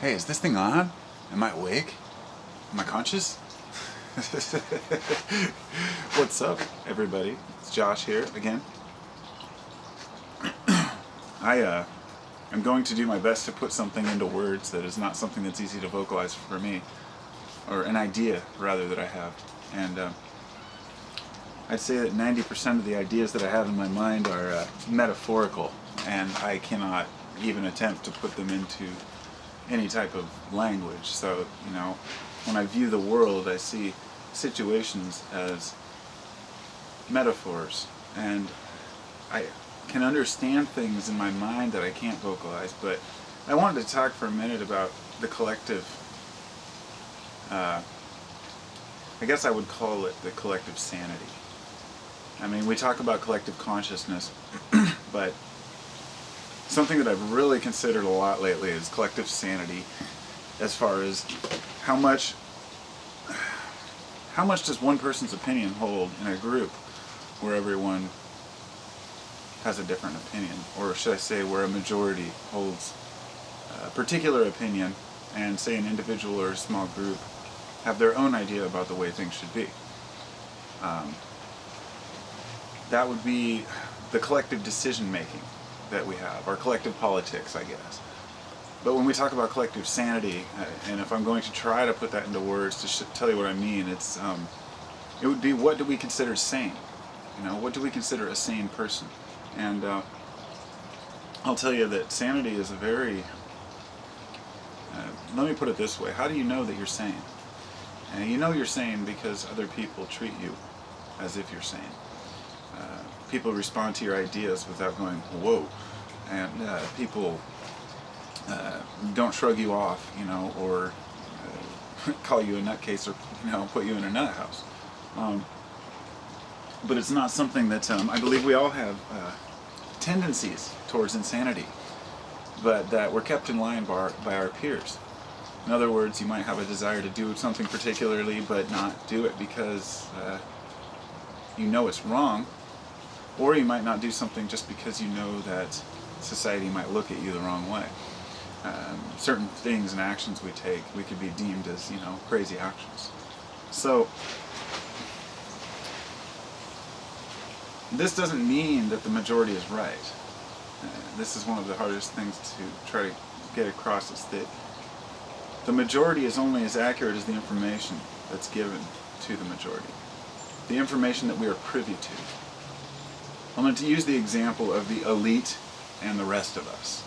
Hey, is this thing on? Am I awake? Am I conscious? What's up, everybody? It's Josh here again. I'm going to do my best to put something into words that is not something that's easy to vocalize for me, or an idea, rather, that I have. And I'd say that 90% of the ideas that I have in my mind are metaphorical, and I cannot even attempt to put them into any type of language. So, when I view the world, I see situations as metaphors, and I can understand things in my mind that I can't vocalize. But I wanted to talk for a minute about the collective, I guess I would call it the collective sanity. I mean, we talk about collective consciousness, but something that I've really considered a lot lately is collective sanity, as far as how much does one person's opinion hold in a group where everyone has a different opinion, or should I say where a majority holds a particular opinion, and say an individual or a small group have their own idea about the way things should be. That would be the collective decision making that we have, our collective politics, I guess. But when we talk about collective sanity, and if I'm going to try to put that into words to tell you what I mean, it would be, what do we consider sane? What do we consider a sane person? And I'll tell you that sanity is a very, let me put it this way, how do you know that you're sane? And you know you're sane because other people treat you as if you're sane. People respond to your ideas without going, whoa, and people don't shrug you off, or call you a nutcase, or put you in a nut house. But it's not something that I believe we all have tendencies towards insanity, but that we're kept in line by our peers. In other words, you might have a desire to do something particularly, but not do it because you know it's wrong, or you might not do something just because you know that society might look at you the wrong way. Certain things and actions we take, we could be deemed as, crazy actions. So, this doesn't mean that the majority is right. This is one of the hardest things to try to get across, is that the majority is only as accurate as the information that's given to the majority. The information that we are privy to. I'm going to use the example of the elite and the rest of us.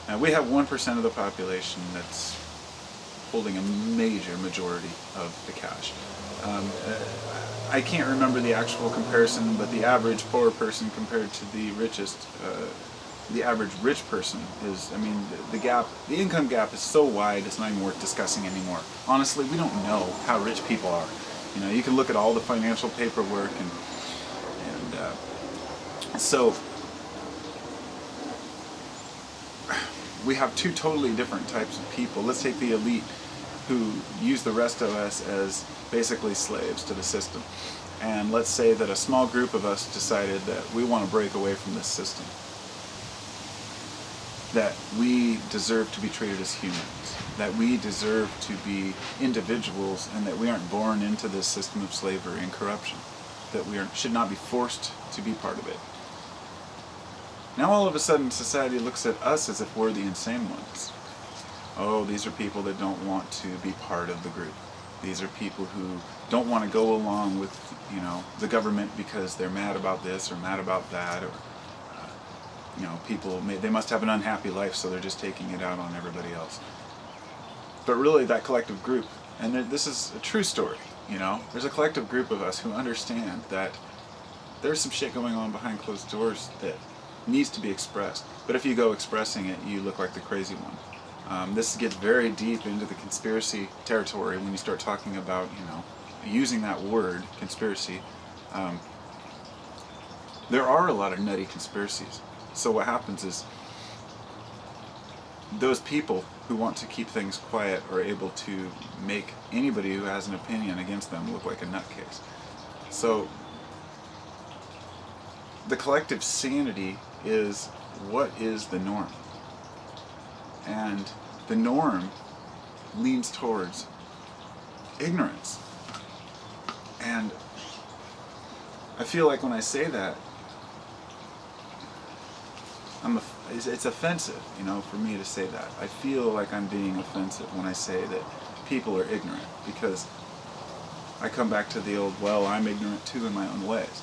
Now, we have 1% of the population that's holding a major majority of the cash. I can't remember the actual comparison, but the average poor person compared to the richest, the average rich person is, the income gap is so wide, it's not even worth discussing anymore. Honestly, we don't know how rich people are. You can look at all the financial paperwork and so we have two totally different types of people. Let's take the elite, who use the rest of us as basically slaves to the system. And let's say that a small group of us decided that we want to break away from this system. That we deserve to be treated as humans. That we deserve to be individuals, and that we aren't born into this system of slavery and corruption. That we should not be forced to be part of it. Now all of a sudden society looks at us as if we're the insane ones. Oh, these are people that don't want to be part of the group. These are people who don't want to go along with, the government because they're mad about this or mad about that, or, they must have an unhappy life, so they're just taking it out on everybody else. But really, that collective group, and this is a true story, there's a collective group of us who understand that there's some shit going on behind closed doors that needs to be expressed. But if you go expressing it, you look like the crazy one. This gets very deep into the conspiracy territory when you start talking about, using that word, conspiracy. There are a lot of nutty conspiracies. So what happens is, those people who want to keep things quiet are able to make anybody who has an opinion against them look like a nutcase. So, the collective sanity is, what is the norm? And the norm leans towards ignorance. And I feel like when I say that, it's offensive, for me to say that. I feel like I'm being offensive when I say that people are ignorant, because I come back to the old, well, I'm ignorant too in my own ways.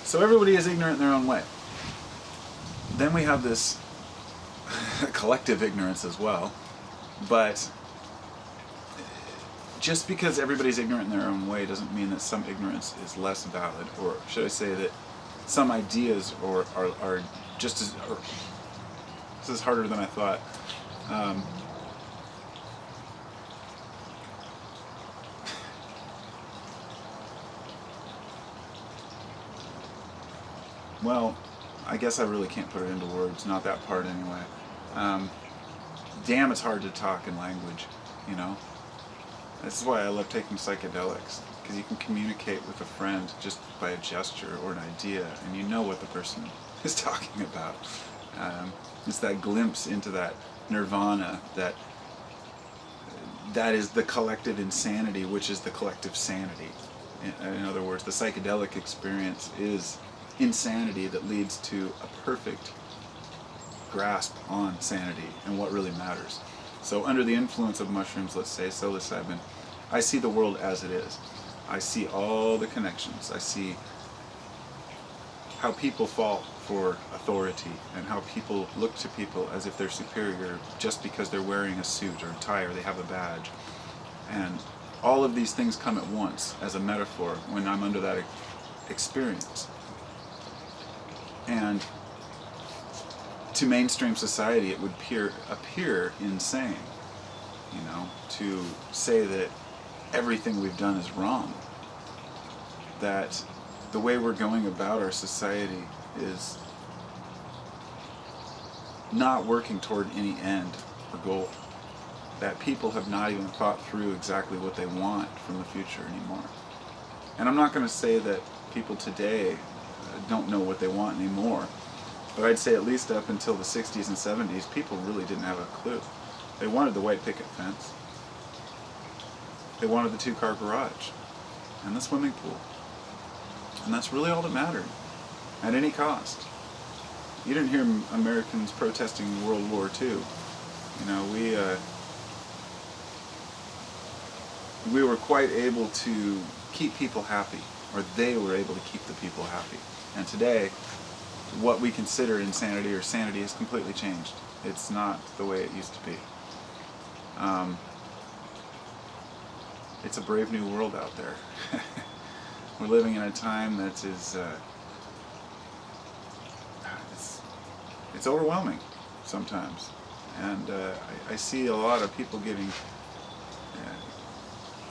So everybody is ignorant in their own way. Then we have this collective ignorance as well, but just because everybody's ignorant in their own way doesn't mean that some ignorance is less valid, or should I say that some ideas are just as... This is harder than I thought. Well, I guess I really can't put it into words, not that part anyway. Damn, it's hard to talk in language, This is why I love taking psychedelics, because you can communicate with a friend just by a gesture or an idea, and you know what the person is talking about. It's that glimpse into that nirvana, that is the collective insanity, which is the collective sanity. In other words, the psychedelic experience is insanity that leads to a perfect grasp on sanity and what really matters. So under the influence of mushrooms, let's say psilocybin, I see the world as it is. I see all the connections. I see how people fall for authority and how people look to people as if they're superior just because they're wearing a suit or a tie or they have a badge. And all of these things come at once as a metaphor when I'm under that experience. And to mainstream society, it would appear insane, to say that everything we've done is wrong. That the way we're going about our society is not working toward any end or goal. That people have not even thought through exactly what they want from the future anymore. And I'm not going to say that people today don't know what they want anymore, but I'd say at least up until the 60s and 70s, people really didn't have a clue. They wanted the white picket fence. They wanted the 2-car garage and the swimming pool. And that's really all that mattered, at any cost. You didn't hear Americans protesting World War II. We were quite able to keep people happy, or they were able to keep the people happy. And today, what we consider insanity or sanity has completely changed. It's not the way it used to be. It's a brave new world out there. We're living in a time that is, it's overwhelming sometimes. And I see a lot of people getting,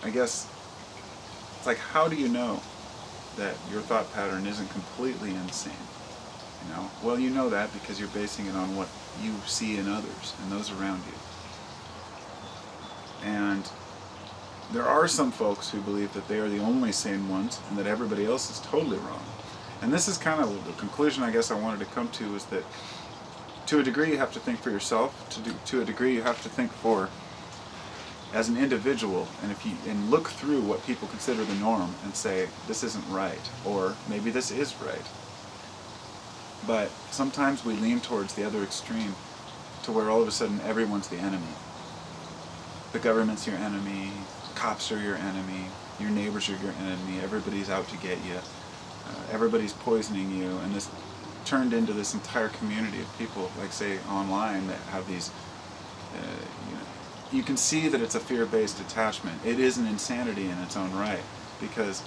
I guess, it's like, how do you know that your thought pattern isn't completely insane? Well, you know that because you're basing it on what you see in others and those around you. And there are some folks who believe that they are the only sane ones and that everybody else is totally wrong. And this is kind of the conclusion I guess I wanted to come to, is that to a degree you have to think for yourself, to a degree you have to think for as an individual, and look through what people consider the norm and say, this isn't right, or maybe this is right. But sometimes we lean towards the other extreme, to where all of a sudden everyone's the enemy. The government's your enemy, cops are your enemy, your neighbors are your enemy, everybody's out to get you, everybody's poisoning you, and this turned into this entire community of people, like say online, that have these, you can see that it's a fear-based attachment. It is an insanity in its own right, because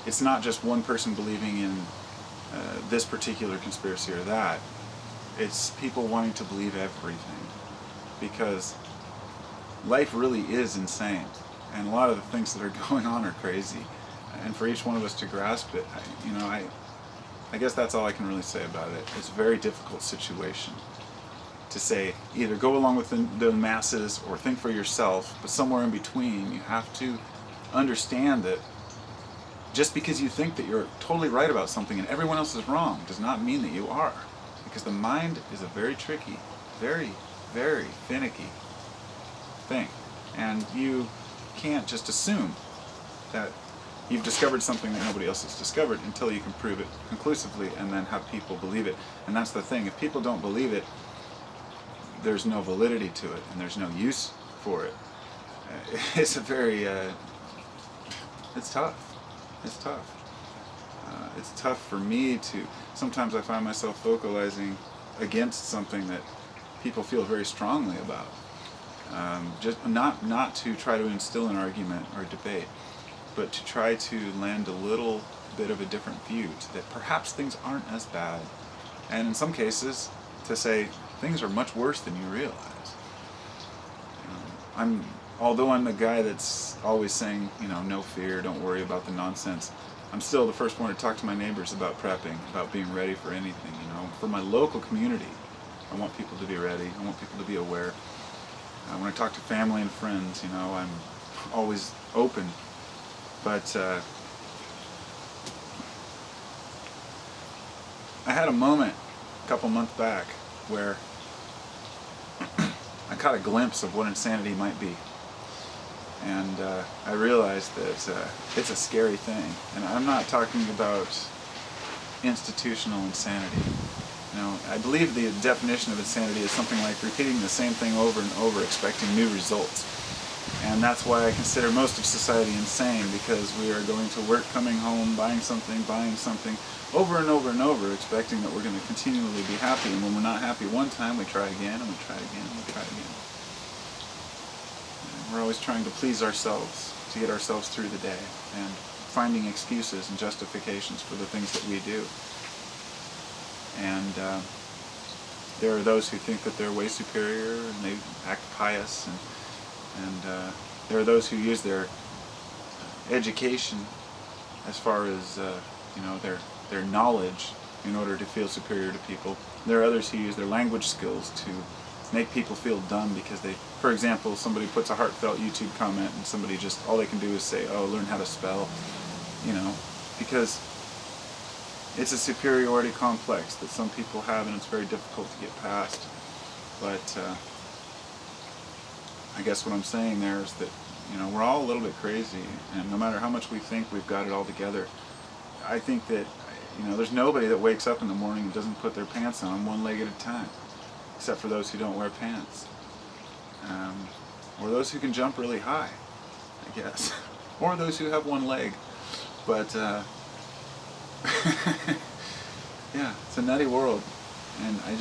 it's not just one person believing in this particular conspiracy or that. It's people wanting to believe everything, because life really is insane, and a lot of the things that are going on are crazy, and for each one of us to grasp it, I guess that's all I can really say about it. It's a very difficult situation to say, either go along with the masses or think for yourself, but somewhere in between you have to understand that just because you think that you're totally right about something and everyone else is wrong does not mean that you are. because the mind is a very tricky, very, very finicky thing. And you can't just assume that you've discovered something that nobody else has discovered until you can prove it conclusively and then have people believe it. And that's the thing. If people don't believe it, there's no validity to it and there's no use for it. It's a very, it's tough. It's tough. It's tough for me to, sometimes I find myself vocalizing against something that people feel very strongly about. Just not to try to instill an argument or debate, but to try to lend a little bit of a different view to that perhaps things aren't as bad. And in some cases, to say things are much worse than you realize. Although I'm the guy that's always saying, no fear, don't worry about the nonsense, I'm still the first one to talk to my neighbors about prepping, about being ready for anything, For my local community, I want people to be ready, I want people to be aware. When I talk to family and friends, I'm always open. But I had a moment a couple months back where I caught a glimpse of what insanity might be. And I realized that it's a scary thing. And I'm not talking about institutional insanity. I believe the definition of insanity is something like repeating the same thing over and over, expecting new results. And that's why I consider most of society insane, because we are going to work, coming home, buying something, over and over and over, expecting that we're going to continually be happy. And when we're not happy one time, we try again, and we try again, and we try again. And we're always trying to please ourselves, to get ourselves through the day, and finding excuses and justifications for the things that we do. And there are those who think that they're way superior, and they act pious, and there are those who use their education as far as their knowledge in order to feel superior to people. There are others who use their language skills to make people feel dumb because they, for example, somebody puts a heartfelt YouTube comment and somebody just, all they can do is say, oh, learn how to spell, because it's a superiority complex that some people have, and it's very difficult to get past. But I guess what I'm saying there is that, we're all a little bit crazy, and no matter how much we think we've got it all together, I think that, there's nobody that wakes up in the morning and doesn't put their pants on one leg at a time, except for those who don't wear pants. Or those who can jump really high, I guess. Or those who have one leg. But, yeah, it's a nutty world, and I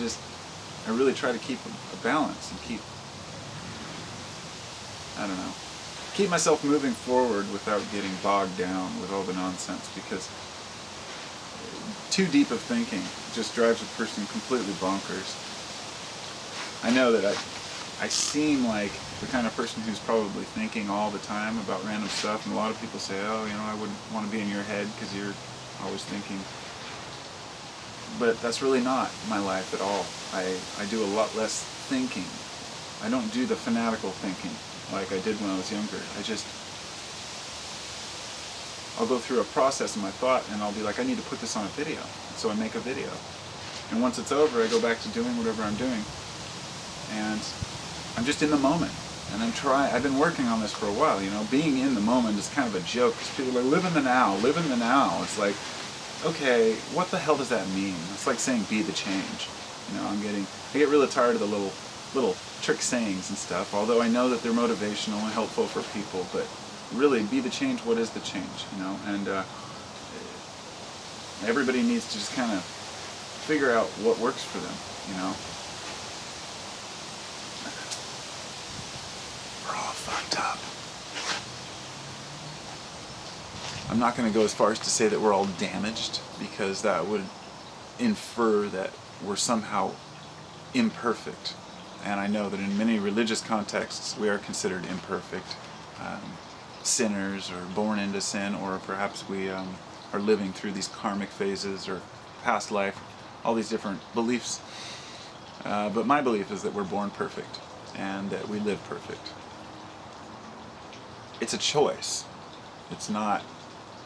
really try to keep a balance and keep myself moving forward without getting bogged down with all the nonsense, because too deep of thinking just drives a person completely bonkers. I know that I seem like the kind of person who's probably thinking all the time about random stuff, and a lot of people say, oh, I wouldn't want to be in your head because you're always thinking. But that's really not my life at all. I do a lot less thinking. I don't do the fanatical thinking like I did when I was younger. I'll go through a process in my thought, and I'll be like, I need to put this on a video. So I make a video. And once it's over, I go back to doing whatever I'm doing. And I'm just in the moment. And I've been working on this for a while, Being in the moment is kind of a joke, because people are like, live in the now, live in the now. It's like, okay, what the hell does that mean? It's like saying be the change. I get really tired of the little trick sayings and stuff, although I know that they're motivational and helpful for people, but really, be the change, what is the change, And everybody needs to just kind of figure out what works for them, We're all fucked up. I'm not going to go as far as to say that we're all damaged, because that would infer that we're somehow imperfect. And I know that in many religious contexts we are considered imperfect, sinners, or born into sin, or perhaps we are living through these karmic phases or past life, all these different beliefs. But my belief is that we're born perfect and that we live perfect. It's a choice. It's not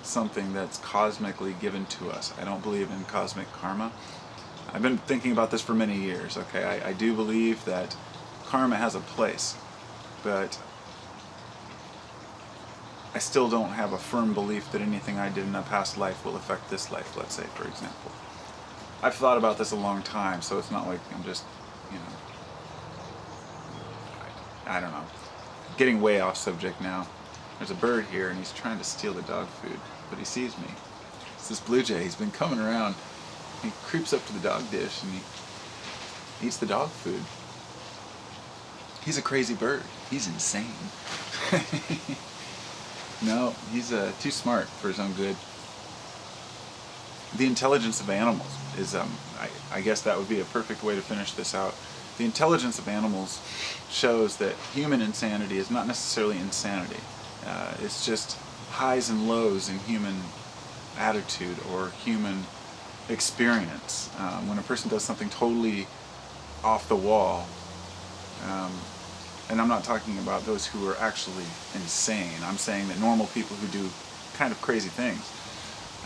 something that's cosmically given to us. I don't believe in cosmic karma. I've been thinking about this for many years, okay? I do believe that karma has a place, but I still don't have a firm belief that anything I did in a past life will affect this life, let's say, for example. I've thought about this a long time, so it's not like I'm just, you know, I don't know, getting way off subject now. There's a bird here, and he's trying to steal the dog food, but he sees me. It's this blue jay. He's been coming around. He creeps up to the dog dish, and he eats the dog food. He's a crazy bird. He's insane. No, he's too smart for his own good. The intelligence of animals is, I guess that would be a perfect way to finish this out. The intelligence of animals shows that human insanity is not necessarily insanity. It's just highs and lows in human attitude or human experience. When a person does something totally off the wall, and I'm not talking about those who are actually insane. I'm saying that normal people who do kind of crazy things.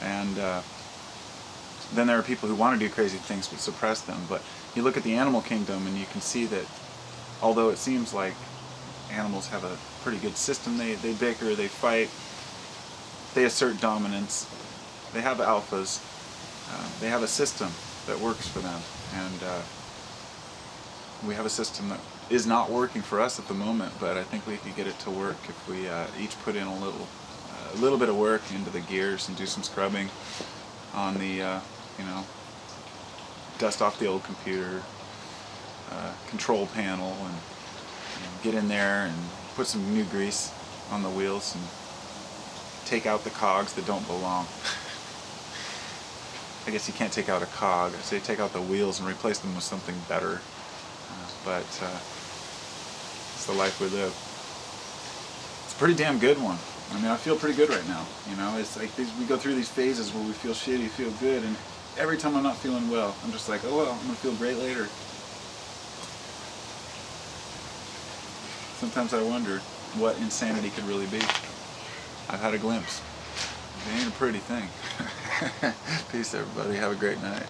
And then there are people who want to do crazy things but suppress them. But you look at the animal kingdom and you can see that although it seems like animals have a pretty good system, they bicker, they fight, they assert dominance, they have alphas, they have a system that works for them. And we have a system that is not working for us at the moment, but I think we could get it to work if we each put in a little bit of work into the gears and do some scrubbing on the, you know, dust off the old computer, control panel, and get in there and put some new grease on the wheels and take out the cogs that don't belong. I guess you can't take out a cog. I say take out the wheels and replace them with something better. But it's the life we live. It's a pretty damn good one. I mean, I feel pretty good right now. You know, it's like we go through these phases where we feel shitty, feel good, and every time I'm not feeling well, I'm just like, oh well, I'm gonna feel great later. Sometimes I wonder what insanity could really be. I've had a glimpse. It ain't a pretty thing. Peace, everybody. Have a great night.